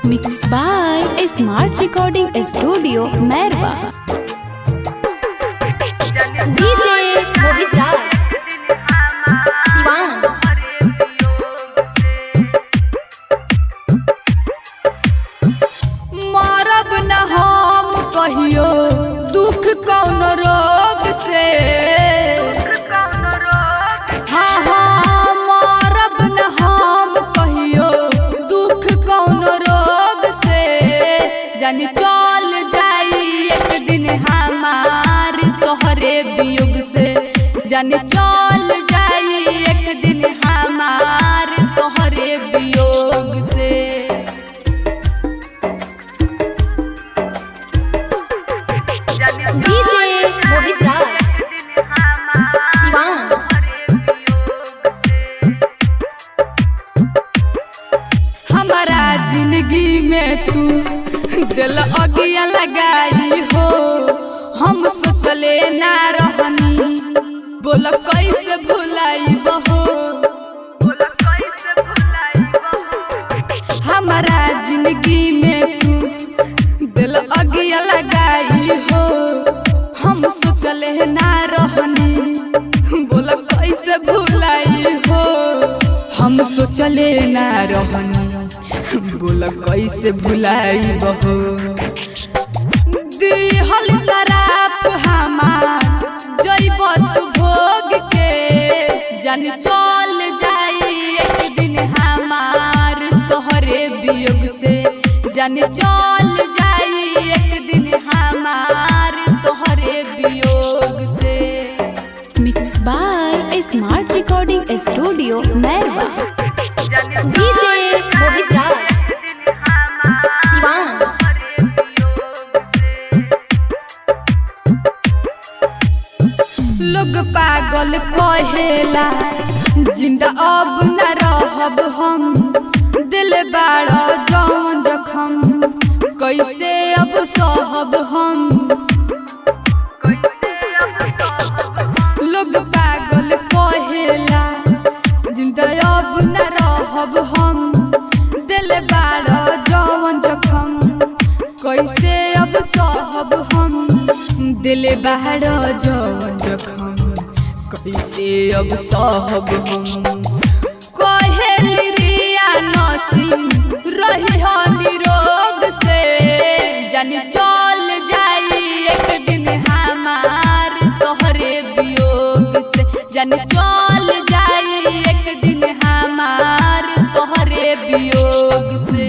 Mixed by Smart Recording Studio, Merwa. DJ मोहित राज सिवान। मरब न हम कहियो दुख कौन रोग से। हाँ हाँ मरब न हम कहियो दुख कौन रोग से। जानी चल जाई एक दिन हमार तोहरे वियोग से। जानी चल जाई एक दिन हमार तोहरे वियोग से। DJ मोहित राज सिवान। हमारा जिंदगी में तू दिल अगिया लगाई हो। हम सोचले ना रहनी बोल कैसे भुलाई बहो। हमारा जिंदगी में तू दिल अगिया लगाई हो। हम सोचले ना रहनी बोल कैसे भुलाई हो। हम सोचले ना रहनी बोल कैसे भुलाई बहो। दिहल शराब हमार जइब तू भोग के। जान चल जाई एक दिन हमार तोहरे वियोग से। जान चल जाई एक दिन हमार तोहरे वियोग से। Mixed by Smart Recording Studio, Merwa. DJ मोहित राज सिवान। लोग पागल कहेला जिंदा अब न रहब हम। दिल बाड़ा जौन जखम कैसे अब सहब हम। लोग पागल कहेला जिंदा अब न रहब हम। दिल बाड़ा जौन जखम कैसे अब सहब हम। दिल बाड़ा जौन जखम कैसे अब सहब हम। कहेली रिया नसीम रही हानि रोग से। जानी चल जाई एक दिन हमार तोहरे वियोग से। जानी चल जाई एक दिन हमार तोहरे वियोग से।